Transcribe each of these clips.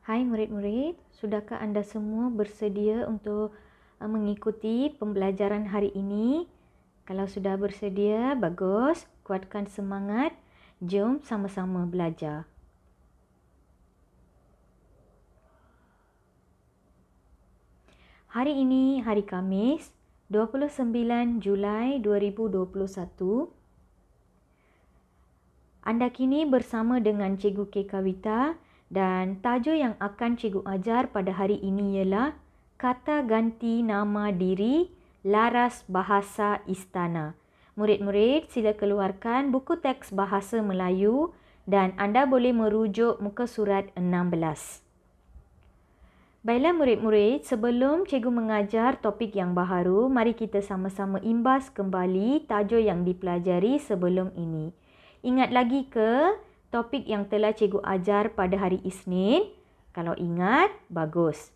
Hai murid-murid, sudahkah anda semua bersedia untuk mengikuti pembelajaran hari ini? Kalau sudah bersedia, bagus. Kuatkan semangat. Jom sama-sama belajar. Hari ini hari Khamis, 29 Julai 2021. Anda kini bersama dengan Cikgu K. Kavita dan tajuk yang akan Cikgu ajar pada hari ini ialah kata ganti nama diri laras bahasa istana. Murid-murid, sila keluarkan buku teks bahasa Melayu dan anda boleh merujuk muka surat 16. Baiklah murid-murid, sebelum Cikgu mengajar topik yang baharu, mari kita sama-sama imbas kembali tajuk yang dipelajari sebelum ini. Ingat lagi ke topik yang telah Cikgu ajar pada hari Isnin? Kalau ingat, bagus.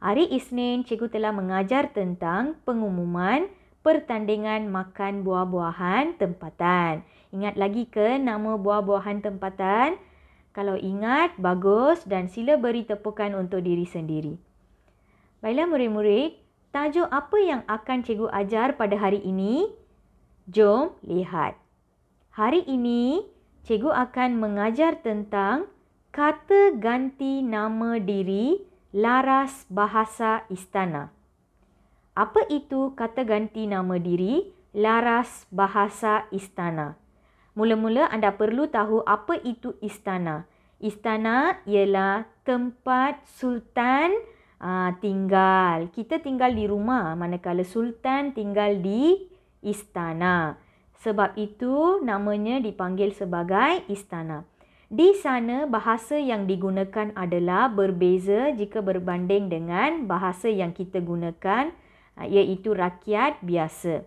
Hari Isnin, Cikgu telah mengajar tentang pengumuman pertandingan makan buah-buahan tempatan. Ingat lagi ke nama buah-buahan tempatan? Kalau ingat, bagus dan sila beri tepukan untuk diri sendiri. Baiklah murid-murid, tajuk apa yang akan Cikgu ajar pada hari ini? Jom lihat. Hari ini, Cikgu akan mengajar tentang kata ganti nama diri laras bahasa istana. Apa itu kata ganti nama diri laras bahasa istana? Mula-mula anda perlu tahu apa itu istana. Istana ialah tempat sultan tinggal. Kita tinggal di rumah, manakala sultan tinggal di istana. Sebab itu namanya dipanggil sebagai istana. Di sana bahasa yang digunakan adalah berbeza jika berbanding dengan bahasa yang kita gunakan, iaitu rakyat biasa.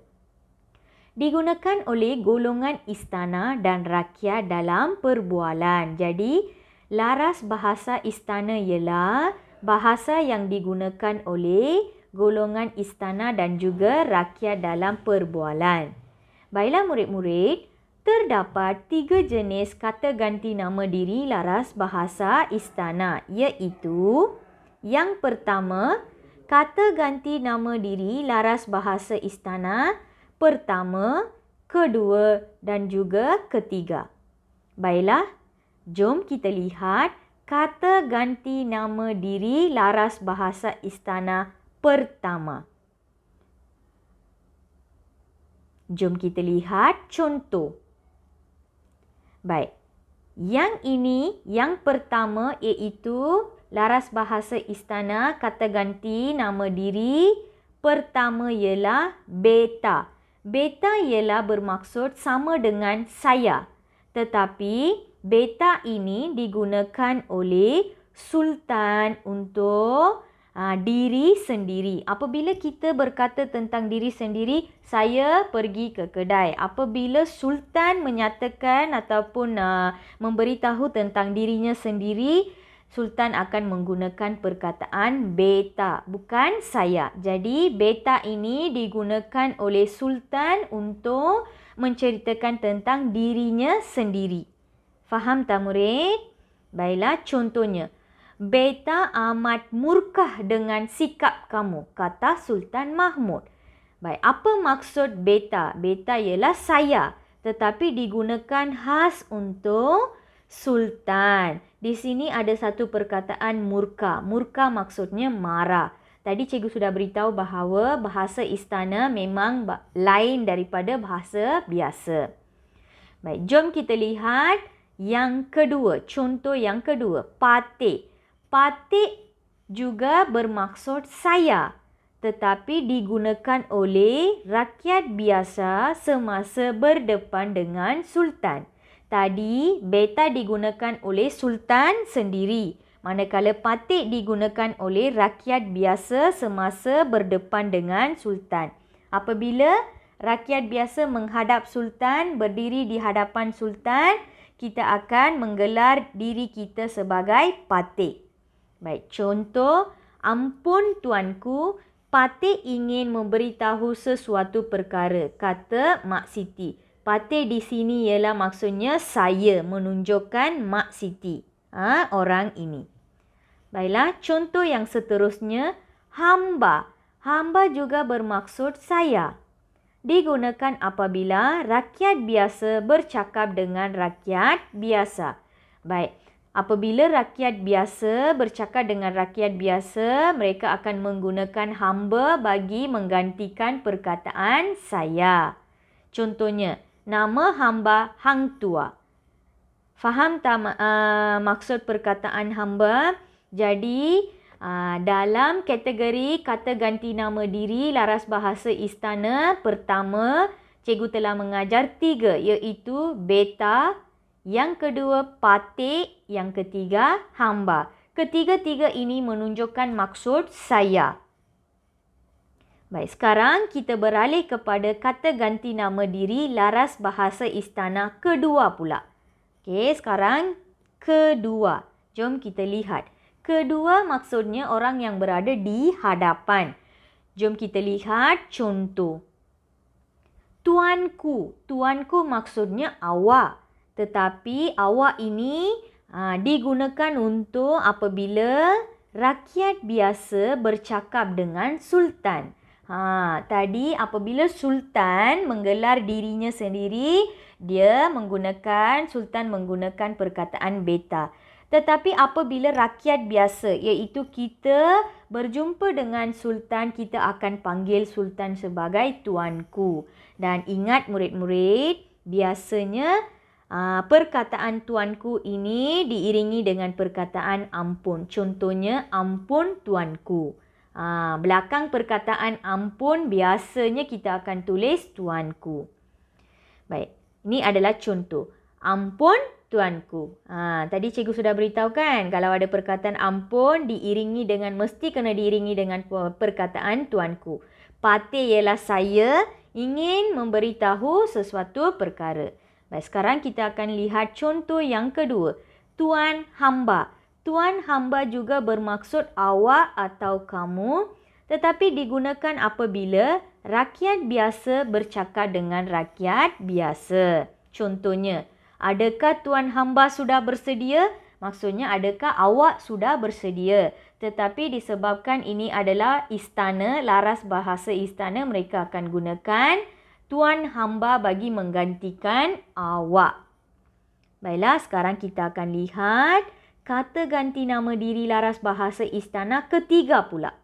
Digunakan oleh golongan istana dan rakyat dalam perbualan. Jadi, laras bahasa istana ialah bahasa yang digunakan oleh golongan istana dan juga rakyat dalam perbualan. Baiklah murid-murid, terdapat 3 jenis kata ganti nama diri laras bahasa istana, iaitu yang pertama, kata ganti nama diri laras bahasa istana pertama, kedua dan juga ketiga. Baiklah, jom kita lihat kata ganti nama diri laras bahasa istana pertama. Jom kita lihat contoh. Baik, yang ini, yang pertama iaitu laras bahasa istana kata ganti nama diri pertama ialah beta. Beta ialah bermaksud sama dengan saya. Tetapi beta ini digunakan oleh sultan untuk diri sendiri. Apabila kita berkata tentang diri sendiri, saya pergi ke kedai. Apabila sultan menyatakan ataupun memberitahu tentang dirinya sendiri, sultan akan menggunakan perkataan beta, bukan saya. Jadi beta ini digunakan oleh sultan untuk menceritakan tentang dirinya sendiri. Faham tak murid? Baiklah, contohnya. Beta amat murkah dengan sikap kamu, kata Sultan Mahmud. Baik, apa maksud beta? Beta ialah saya, tetapi digunakan khas untuk sultan. Di sini ada satu perkataan murka. Murka maksudnya marah. Tadi cikgu sudah beritahu bahawa bahasa istana memang lain daripada bahasa biasa. Baik, jom kita lihat yang kedua. Contoh yang kedua, patik. Patik juga bermaksud saya, tetapi digunakan oleh rakyat biasa semasa berdepan dengan sultan. Tadi, beta digunakan oleh sultan sendiri, manakala patik digunakan oleh rakyat biasa semasa berdepan dengan sultan. Apabila rakyat biasa menghadap sultan, berdiri di hadapan sultan, kita akan menggelar diri kita sebagai patik. Baik, contoh, ampun tuanku, patik ingin memberitahu sesuatu perkara, kata Mak Siti. Patik di sini ialah maksudnya saya, menunjukkan Mak Siti, orang ini. Baiklah, contoh yang seterusnya, hamba. Hamba juga bermaksud saya. Digunakan apabila rakyat biasa bercakap dengan rakyat biasa. Baik, apabila rakyat biasa bercakap dengan rakyat biasa, mereka akan menggunakan hamba bagi menggantikan perkataan saya. Contohnya, nama hamba Hang Tua. Faham tak maksud perkataan hamba? Jadi, dalam kategori kata ganti nama diri laras bahasa istana, pertama, cikgu telah mengajar 3, iaitu beta, yang kedua patik, yang ketiga hamba. Ketiga-tiga ini menunjukkan maksud saya. Baik, sekarang kita beralih kepada kata ganti nama diri laras bahasa istana kedua pula. Okey, sekarang kedua. Jom kita lihat. Kedua maksudnya orang yang berada di hadapan. Jom kita lihat contoh. Tuanku. Tuanku maksudnya awak. Tetapi awak ini digunakan untuk apabila rakyat biasa bercakap dengan sultan. Tadi apabila sultan menggelar dirinya sendiri, sultan menggunakan perkataan beta. Tetapi apabila rakyat biasa, iaitu kita berjumpa dengan sultan, kita akan panggil sultan sebagai tuanku. Dan ingat murid-murid, biasanya perkataan tuanku ini diiringi dengan perkataan ampun. Contohnya, ampun tuanku. Belakang perkataan ampun, biasanya kita akan tulis tuanku. Baik. Ini adalah contoh. Ampun tuanku. Tadi cikgu sudah beritahu kan, kalau ada perkataan ampun mesti kena diiringi dengan perkataan tuanku. Pate ialah saya ingin memberitahu sesuatu perkara. Baik, sekarang kita akan lihat contoh yang kedua. Tuan hamba. Tuan hamba juga bermaksud awak atau kamu, tetapi digunakan apabila rakyat biasa bercakap dengan rakyat biasa. Contohnya, adakah tuan hamba sudah bersedia? Maksudnya, adakah awak sudah bersedia? Tetapi disebabkan ini adalah istana, laras bahasa istana, mereka akan gunakan tuan hamba bagi menggantikan awak. Baiklah, sekarang kita akan lihat kata ganti nama diri laras bahasa istana ketiga pula.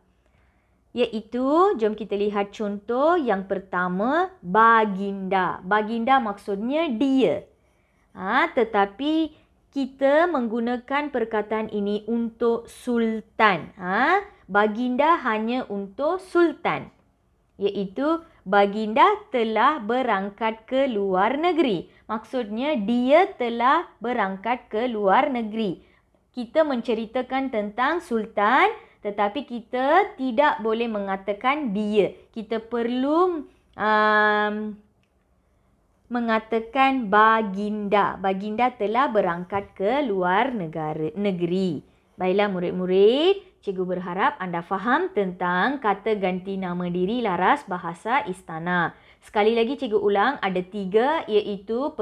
Iaitu, jom kita lihat contoh yang pertama, baginda. Baginda maksudnya dia. Tetapi kita menggunakan perkataan ini untuk sultan. Baginda hanya untuk sultan. Iaitu, baginda telah berangkat ke luar negeri. Maksudnya, dia telah berangkat ke luar negeri. Kita menceritakan tentang sultan, tetapi kita tidak boleh mengatakan dia. Kita perlu mengatakan baginda. Baginda telah berangkat ke luar negeri. Baiklah murid-murid, cikgu berharap anda faham tentang kata ganti nama diri laras bahasa istana. Sekali lagi cikgu ulang, ada 3, iaitu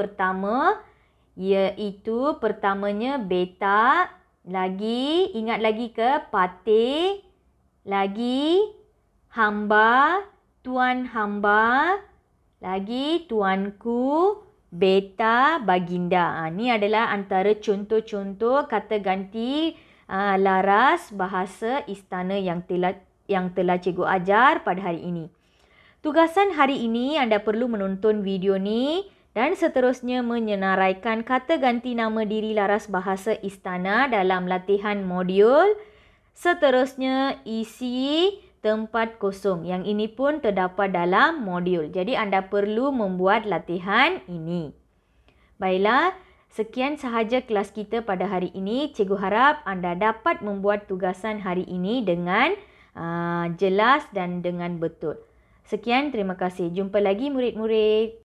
pertamanya beta, ingat lagi ke pate, lagi hamba, tuan hamba, lagi tuanku, beta, baginda. Ini adalah antara contoh-contoh kata ganti laras bahasa istana yang telah cikgu ajar pada hari ini. Tugasan hari ini anda perlu menonton video ni dan seterusnya menyenaraikan kata ganti nama diri laras bahasa istana dalam latihan modul. Seterusnya isi tempat kosong. Yang ini pun terdapat dalam modul. Jadi anda perlu membuat latihan ini. Baiklah, sekian sahaja kelas kita pada hari ini. Cikgu harap anda dapat membuat tugasan hari ini dengan jelas dan dengan betul. Sekian, terima kasih. Jumpa lagi murid-murid.